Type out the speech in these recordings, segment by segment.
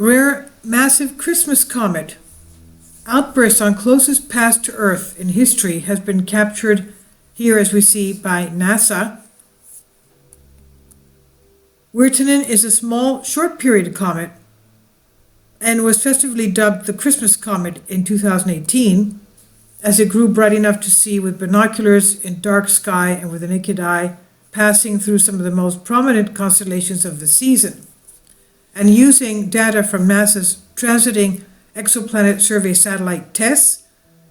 Rare massive Christmas comet outburst on closest pass to Earth in history has been captured here, as we see, by NASA. Wirtanen is a small, short-period comet and was festively dubbed the Christmas comet in 2018 as it grew bright enough to see with binoculars in dark sky and with the naked eye, passing through some of the most prominent constellations of the season. And using data from NASA's Transiting Exoplanet Survey satellite TESS,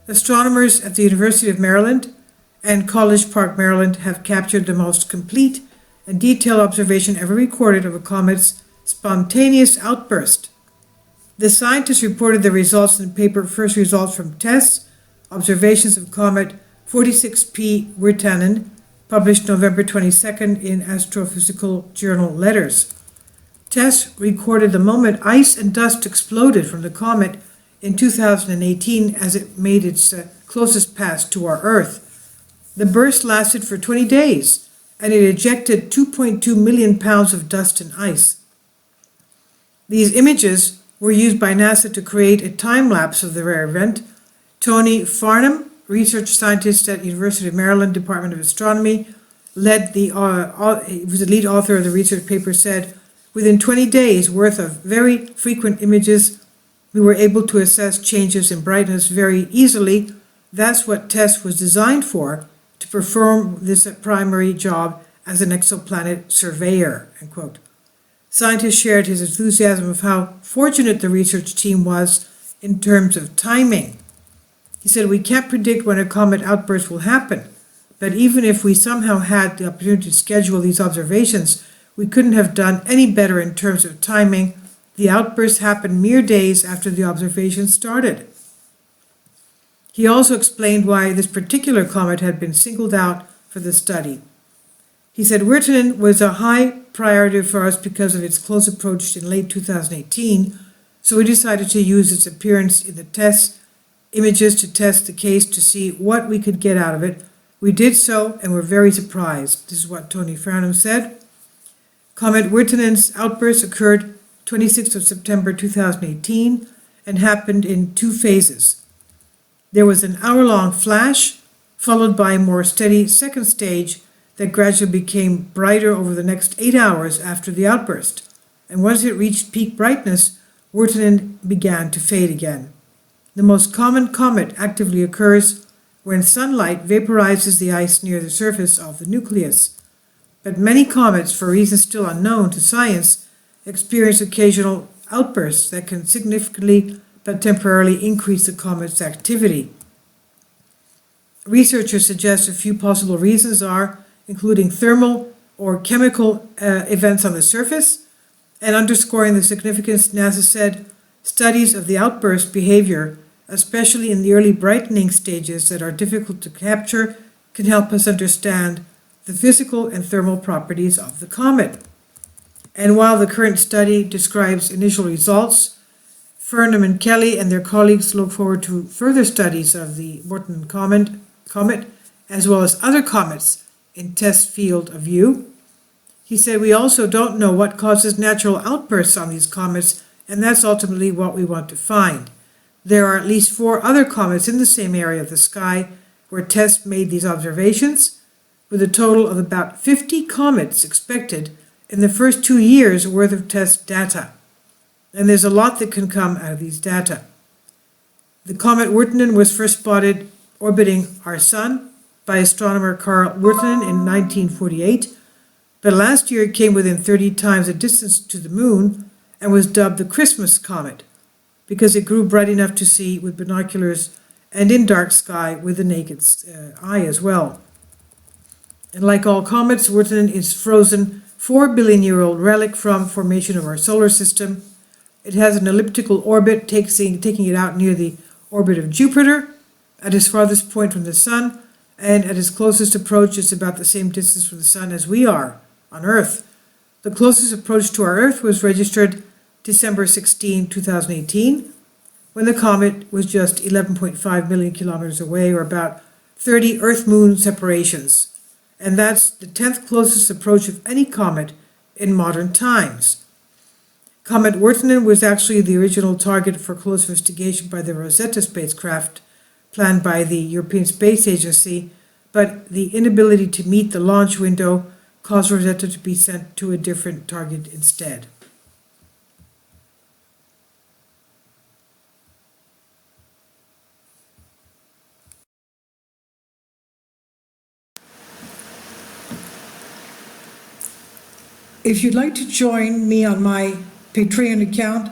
astronomers at the University of Maryland and College Park, Maryland have captured the most complete and detailed observation ever recorded of a comet's spontaneous outburst. The scientists reported the results in the paper First Results from TESS, Observations of Comet 46P Wirtanen, published November 22nd in Astrophysical Journal Letters. TESS recorded the moment ice and dust exploded from the comet in 2018 as it made its closest pass to our Earth. The burst lasted for 20 days, and it ejected 2.2 million pounds of dust and ice. These images were used by NASA to create a time-lapse of the rare event. Tony Farnham, research scientist at University of Maryland Department of Astronomy, was the lead author of the research paper, said, "Within 20 days worth of very frequent images, we were able to assess changes in brightness very easily. That's what TESS was designed for, to perform this primary job as an exoplanet surveyor," end quote. Scientists shared his enthusiasm of how fortunate the research team was in terms of timing. He said, "We can't predict when a comet outburst will happen, but even if we somehow had the opportunity to schedule these observations, we couldn't have done any better in terms of timing. The outburst happened mere days after the observation started." He also explained why this particular comet had been singled out for the study. He said, "Wirtanen was a high priority for us because of its close approach in late 2018, so we decided to use its appearance in the TESS images to test the case to see what we could get out of it. We did so and were very surprised." This is what Tony Farnham said. Comet Wirtanen's outburst occurred 26th of September 2018 and happened in two phases. There was an hour-long flash, followed by a more steady second stage that gradually became brighter over the next 8 hours after the outburst. And once it reached peak brightness, Wirtanen began to fade again. The most common comet actively occurs when sunlight vaporizes the ice near the surface of the nucleus. But many comets, for reasons still unknown to science, experience occasional outbursts that can significantly but temporarily increase the comet's activity. Researchers suggest a few possible reasons including thermal or chemical events on the surface, and underscoring the significance, NASA said, studies of the outburst behavior, especially in the early brightening stages that are difficult to capture, can help us understand the physical and thermal properties of the comet. And while the current study describes initial results, Farnham and Kelly and their colleagues look forward to further studies of the Wirtanen comet, as well as other comets in TESS field of view. He said, "We also don't know what causes natural outbursts on these comets, and that's ultimately what we want to find. There are at least 4 other comets in the same area of the sky where TESS made these observations, with a total of about 50 comets expected in the first 2 years' worth of TESS data. And there's a lot that can come out of these data." The comet Wirtanen was first spotted orbiting our sun by astronomer Carl Wirtanen in 1948, but last year it came within 30 times the distance to the moon and was dubbed the Christmas comet because it grew bright enough to see with binoculars and in dark sky with the naked eye as well. And like all comets, Wirtanen is frozen 4 billion-year-old relic from formation of our solar system. It has an elliptical orbit, taking it out near the orbit of Jupiter at its farthest point from the sun, and at its closest approach it's about the same distance from the sun as we are on Earth. The closest approach to our Earth was registered December 16, 2018, when the comet was just 11.5 million kilometers away, or about 30 Earth-Moon separations. And that's the 10th closest approach of any comet in modern times. Comet Outburst was actually the original target for close investigation by the Rosetta spacecraft planned by the European Space Agency, but the inability to meet the launch window caused Rosetta to be sent to a different target instead. If you'd like to join me on my Patreon account,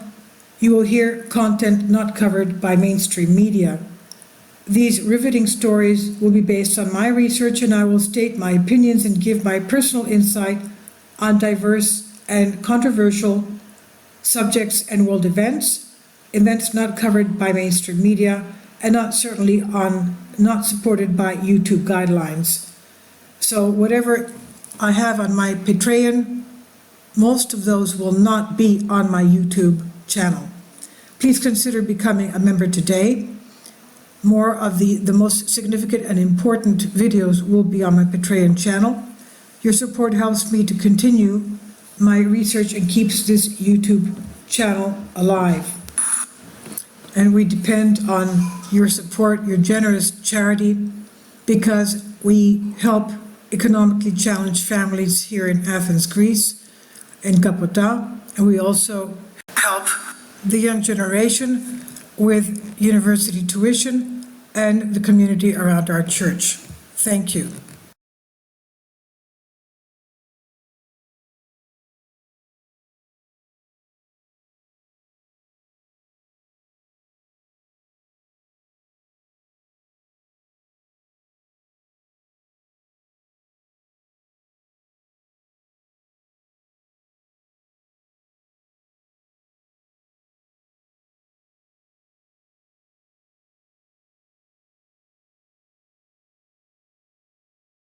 you will hear content not covered by mainstream media. These riveting stories will be based on my research, and I will state my opinions and give my personal insight on diverse and controversial subjects and world events not covered by mainstream media, and not supported by YouTube guidelines. So whatever I have on my Patreon, most of those will not be on my YouTube channel. Please consider becoming a member today. More of the most significant and important videos will be on my Patreon channel. Your support helps me to continue my research and keeps this YouTube channel alive. And we depend on your support, your generous charity, because we help economically challenged families here in Athens, Greece, in Kapota, and we also help the young generation with university tuition and the community around our church. Thank you.